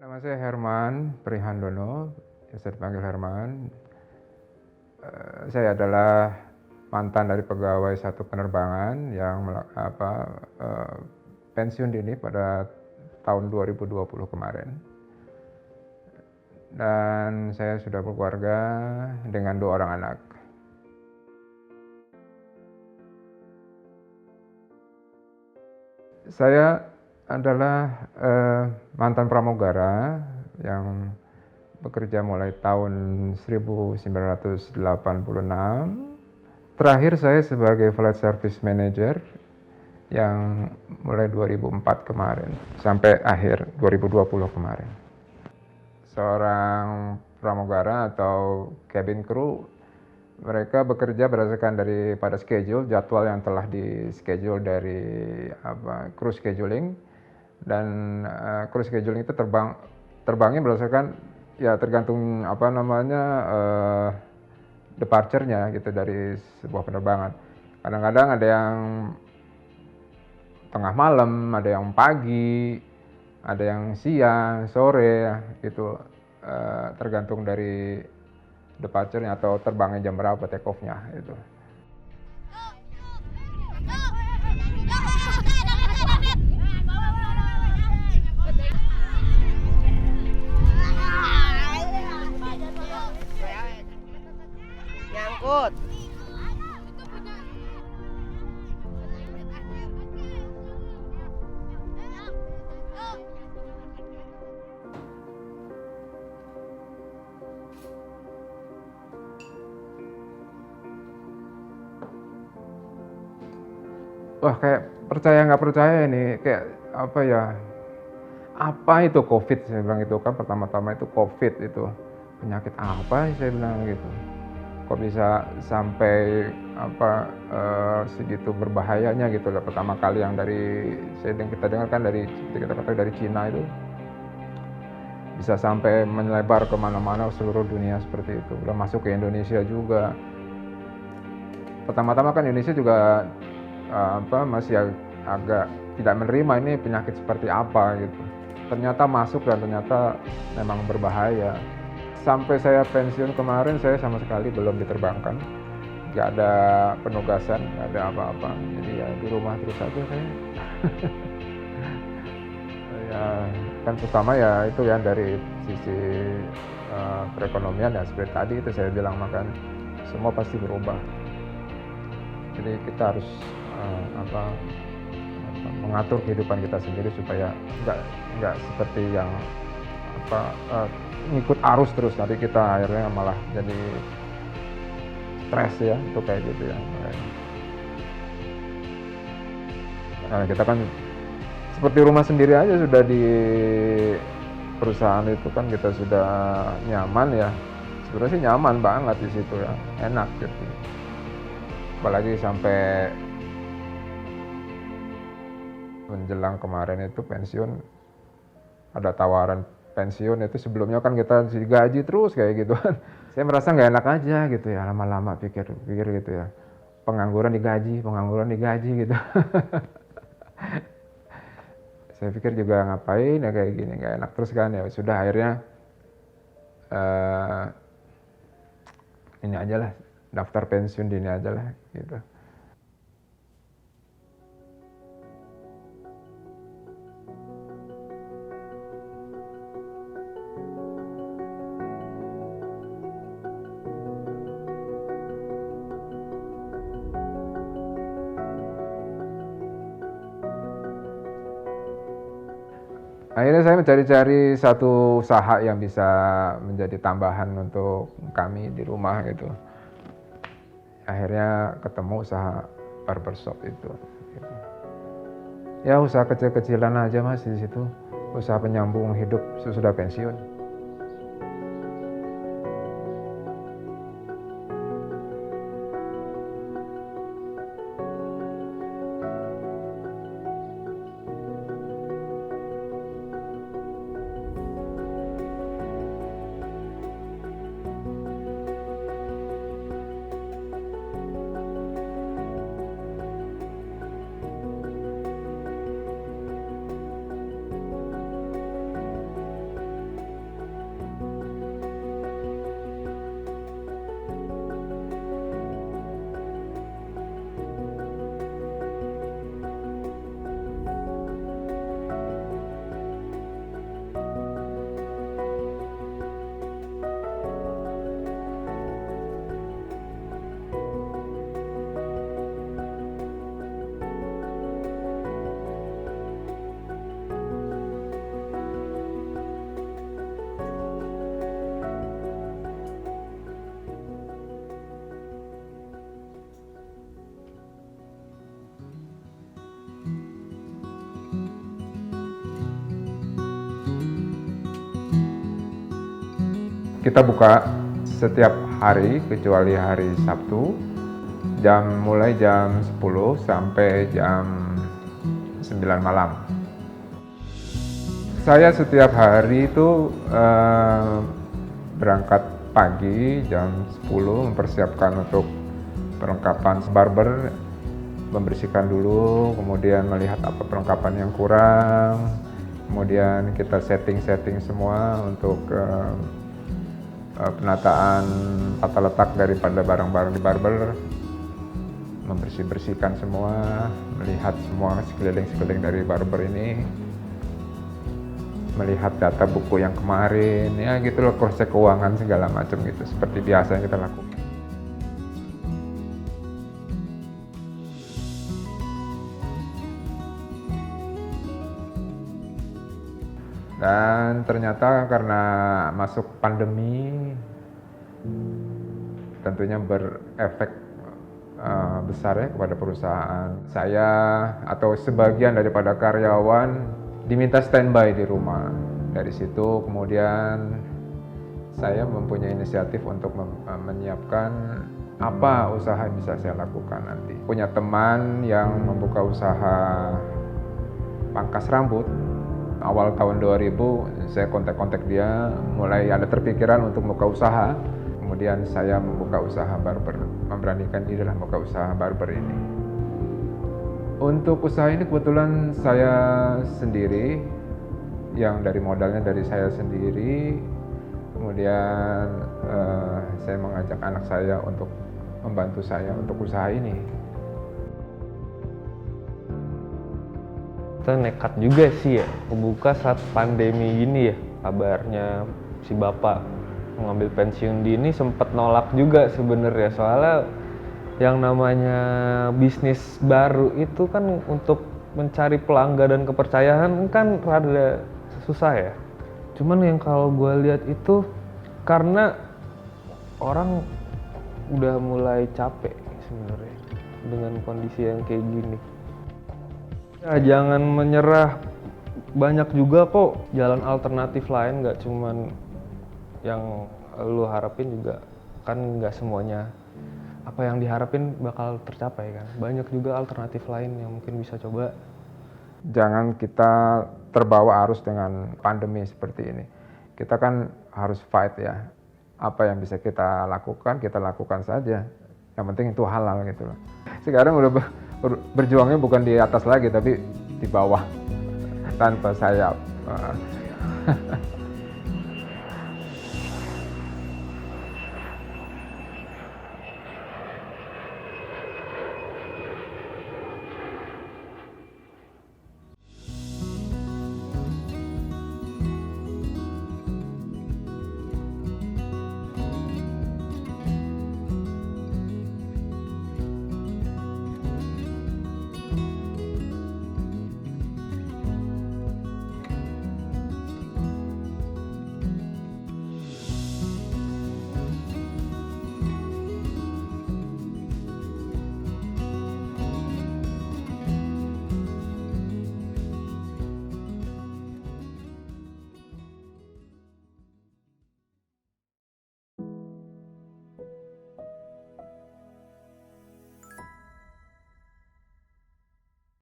Nama saya Herman Prihandono, biasa dipanggil Herman. Saya adalah mantan dari pegawai satu penerbangan yang pensiun dini pada tahun 2020 kemarin. Dan saya sudah berkeluarga dengan 2 orang anak. Saya adalah mantan pramugara yang bekerja mulai tahun 1986. Terakhir saya sebagai flight service manager yang mulai 2004 kemarin sampai akhir 2020 kemarin. Seorang pramugara atau cabin crew, mereka bekerja berdasarkan daripada schedule, jadwal yang telah di schedule dari crew scheduling, dan crew scheduling itu terbangnya berdasarkan tergantung departure-nya gitu dari sebuah penerbangan. Kadang-kadang ada yang tengah malam, ada yang pagi, ada yang siang, sore gitu, tergantung dari departure-nya atau terbangnya jam berapa, take off-nya gitu. Nyangkut. Wah, kayak percaya nggak percaya ini, kayak apa itu COVID, saya bilang itu kan pertama-tama itu COVID itu, penyakit apa saya bilang gitu. Kok bisa sampai segitu berbahayanya gitu loh. Pertama kali yang kita dengar kan kita katakan dari Cina itu bisa sampai menyebar kemana-mana seluruh dunia seperti itu. Udah masuk ke Indonesia juga. Pertama-tama kan Indonesia juga masih agak tidak menerima ini penyakit seperti apa gitu. Ternyata masuk dan ternyata memang berbahaya. Sampai saya pensiun kemarin, saya sama sekali belum diterbangkan. Nggak ada penugasan, nggak ada apa-apa. Jadi ya di rumah terus aja saya. Ya kan pertama ya itu ya dari sisi perekonomian ya seperti tadi itu saya bilang, makan semua pasti berubah. Jadi kita harus mengatur kehidupan kita sendiri supaya nggak seperti yang ngikut arus terus, nanti kita akhirnya malah jadi stres ya, itu kayak gitu ya. Nah, kita kan seperti rumah sendiri aja, sudah di perusahaan itu kan kita sudah nyaman ya, sebenarnya sih nyaman banget di situ ya, enak gitu. Apalagi sampai menjelang kemarin itu pensiun, ada tawaran pensiun itu, sebelumnya kan kita digaji terus kayak gitu kan. Saya merasa nggak enak aja gitu ya, lama-lama pikir gitu ya, pengangguran digaji gitu. Saya pikir juga ngapain ya kayak gini, nggak enak terus kan ya. Sudah akhirnya ini aja lah, daftar pensiun dini aja lah gitu. Akhirnya saya mencari-cari satu usaha yang bisa menjadi tambahan untuk kami di rumah gitu. Akhirnya ketemu usaha barbershop itu. Gitu. Ya usaha kecil-kecilan aja mas di situ, usaha penyambung hidup sesudah pensiun. Kita buka setiap hari kecuali hari Sabtu, mulai jam 10 sampai jam 9 malam. Saya setiap hari itu berangkat pagi jam 10, mempersiapkan untuk perlengkapan barber, membersihkan dulu, kemudian melihat apa perlengkapan yang kurang, kemudian kita setting semua untuk penataan tata letak daripada barang-barang di barber, membersihkan semua, melihat semua sekeliling dari barber ini, melihat data buku yang kemarin, ya gitu loh, cross check keuangan segala macam gitu, seperti biasa yang kita lakukan. Dan ternyata karena masuk pandemi, tentunya berefek besar ya kepada perusahaan. Saya atau sebagian daripada karyawan diminta standby di rumah. Dari situ kemudian saya mempunyai inisiatif untuk menyiapkan apa usaha yang bisa saya lakukan nanti. Punya teman yang membuka usaha pangkas rambut. Awal tahun 2000 saya kontak dia, mulai ada terpikiran untuk membuka usaha. Kemudian saya membuka usaha barber, memberanikan diri lah membuka usaha barber ini. Untuk usaha ini kebetulan saya sendiri, yang dari modalnya dari saya sendiri. Kemudian saya mengajak anak saya untuk membantu saya untuk usaha ini. Kita nekat juga sih ya, membuka saat pandemi gini ya. Kabarnya si bapak mengambil pensiun dini sempat nolak juga sebenarnya, soalnya yang namanya bisnis baru itu kan untuk mencari pelanggan dan kepercayaan kan rada susah ya. Cuman yang kalau gue lihat itu karena orang udah mulai capek sebenarnya dengan kondisi yang kayak gini. Ya, jangan menyerah, banyak juga kok jalan alternatif lain, nggak cuman yang lu harapin juga, kan nggak semuanya apa yang diharapin bakal tercapai kan. Banyak juga alternatif lain yang mungkin bisa coba. Jangan kita terbawa arus dengan pandemi seperti ini. Kita kan harus fight ya. Apa yang bisa kita lakukan saja. Yang penting itu halal gitu loh. Sekarang udah berjuangnya bukan di atas lagi, tapi di bawah tanpa sayap.